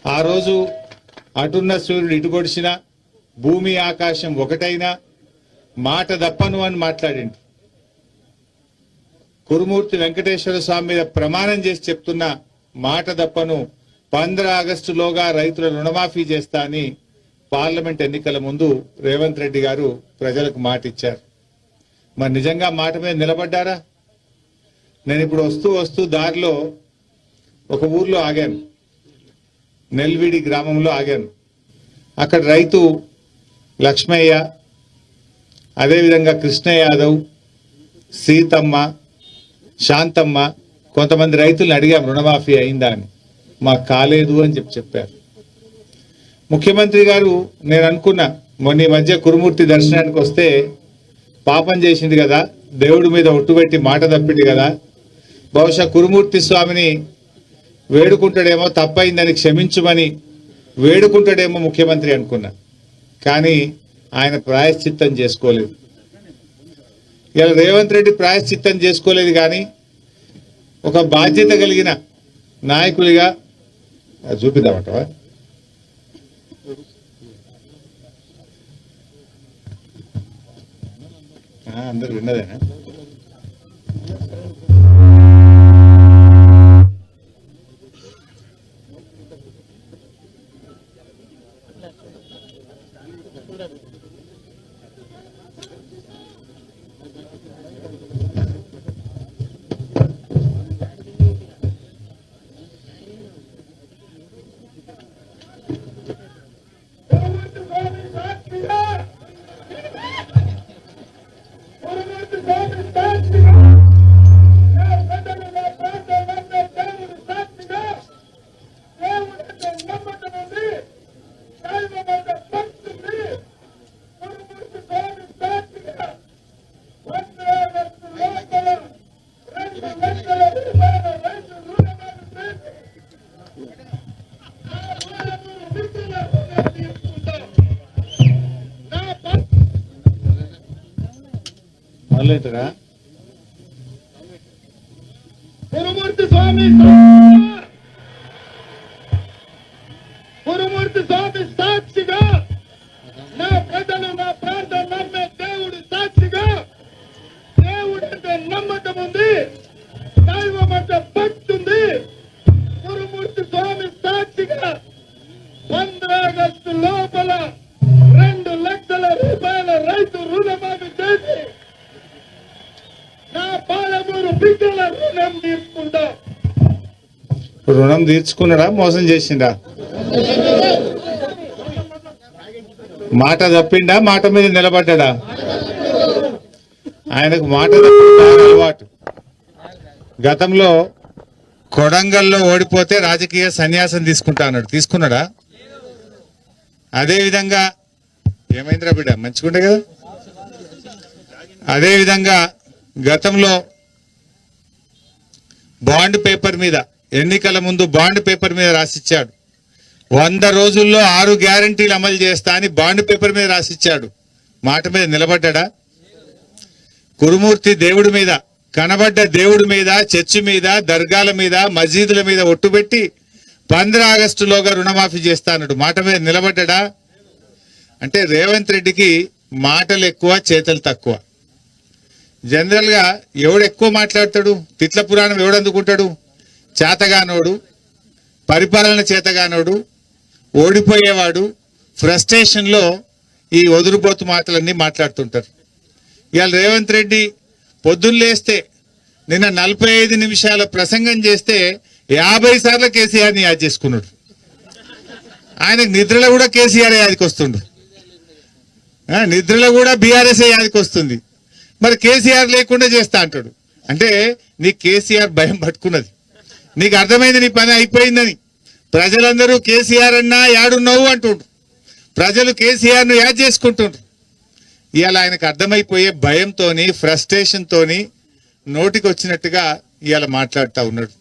ఆ రోజు అటున్న సూర్యుడు ఇటు కొడిచిన భూమి ఆకాశం ఒకటైనా మాట దప్పను అని మాట్లాడింది. కురుమూర్తి వెంకటేశ్వర స్వామి మీద ప్రమాణం చేసి చెప్తున్న మాట దప్పను 15 ఆగస్టులోగా రైతుల రుణమాఫీ చేస్తా అని పార్లమెంట్ ఎన్నికల ముందు రేవంత్ రెడ్డి గారు ప్రజలకు మాట ఇచ్చారు. మరి నిజంగా మాట మీద నిలబడ్డారా? నేను ఇప్పుడు వస్తూ దారిలో ఒక ఊర్లో ఆగాను, నెల్విడి గ్రామంలో ఆగాను. అక్కడ రైతు లక్ష్మయ్య, అదేవిధంగా కృష్ణ యాదవ్, సీతమ్మ, శాంతమ్మ, కొంతమంది రైతులను అడిగాం రుణమాఫీ అయిందా అని. మాకు కాలేదు అని చెప్పారు. ముఖ్యమంత్రి గారు నేను అనుకున్నా, మొన్న ఈ మధ్య కురుమూర్తి దర్శనానికి వస్తే పాపం చేసింది కదా, దేవుడి మీద ఒట్టుబెట్టి మాట తప్పింది కదా, బహుశా కురుమూర్తి స్వామిని వేడుకుంటాడేమో, తప్పైందని క్షమించుమని వేడుకుంటాడేమో ముఖ్యమంత్రి అనుకున్నా. కానీ ఆయన ప్రాయశ్చిత్తం చేసుకోలేదు. ఇలా రేవంత్ రెడ్డి ప్రాయశ్చిత్తం చేసుకోలేదు. కానీ ఒక బాధ్యత కలిగిన నాయకుడిగా చూపిద్దామంటవా? అందరు విన్నదేనా? మొదలెట్టరా? కురుమూర్తి స్వామి సాక్షిగా, నా ప్రజలు నా ప్రాంతం నమ్మే దేవుడి సాక్షిగా, దేవుడంటే నమ్మకం ఉంది, దైవం అంటే భక్తి ఉంది. కురుమూర్తి స్వామి సాక్షిగా 15 ఆగస్టు లోపల 2 లక్షల రూపాయల రైతు రుణమాఫీ చేసి నా పాలమూరు బిడ్డల రుణం తీసుకుంటా. రుణం తీర్చుకున్నాడా, మోసం చేసిండా? మాట తప్పిండా, మాట మీద నిలబడ్డా? ఆయనకు మాట తప్పిందా అలవాటు. గతంలో కొడంగల్లో ఓడిపోతే రాజకీయ సన్యాసం తీసుకుంటా అన్నాడు, తీసుకున్నాడా? అదేవిధంగా ఏమైందిరా బిడ్డ, మంచిగుండే కదా. అదేవిధంగా గతంలో బాండ్ పేపర్ మీద, ఎన్నికల ముందు బాండ్ పేపర్ మీద రాసిచ్చాడు, 100 రోజుల్లో 6 గ్యారంటీలు అమలు చేస్తా అని బాండ్ పేపర్ మీద రాసిచ్చాడు. మాట మీద నిలబడ్డా? కురుమూర్తి దేవుడి మీద, కనబడ్డ దేవుడి మీద, చర్చి మీద, దర్గాల మీద, మసీదుల మీద ఒట్టుబెట్టి 15 ఆగస్టులోగా రుణమాఫీ చేస్తా అన్నాడు. మాట మీద నిలబడ్డా? అంటే రేవంత్ రెడ్డికి మాటలు ఎక్కువ, చేతలు తక్కువ. జనరల్ గా ఎవడు ఎక్కువ మాట్లాడతాడు, తిట్ల పురాణం ఎవడు అందుకుంటాడు? చేతగానోడు, పరిపాలన చేతగానోడు, ఓడిపోయేవాడు, ఫ్రస్ట్రేషన్ లో ఈ వదురుబోతు మాటలన్నీ మాట్లాడుతుంటారు. ఇవాళ రేవంత్ రెడ్డి పొద్దున్న లేస్తే నిన్న 45 నిమిషాల ప్రసంగం చేస్తే 50 సార్లు కేసీఆర్ని యాద్ చేసుకున్నాడు. ఆయనకు నిద్రలో కూడా కేసీఆర్ యాదికి వస్తుండు, నిద్రలో కూడా బీఆర్ఎస్ యాదికి వస్తుంది. మరి కేసీఆర్ లేకుండా చేస్తా అంటాడు. అంటే నీ కేసీఆర్ భయం పట్టుకున్నది, నీకు అర్థమైంది నీ పని అయిపోయిందని. ప్రజలందరూ కేసీఆర్ అన్నా యాడున్నావు అంటుండ్రు, ప్రజలు కేసీఆర్ ను యాడ్ చేసుకుంటుండ్రు. ఇవాళ ఆయనకు అర్థమైపోయే భయంతోని, ఫ్రస్ట్రేషన్ తోని నోటికి వచ్చినట్టుగా ఇవాళ మాట్లాడుతూ ఉన్నాడు.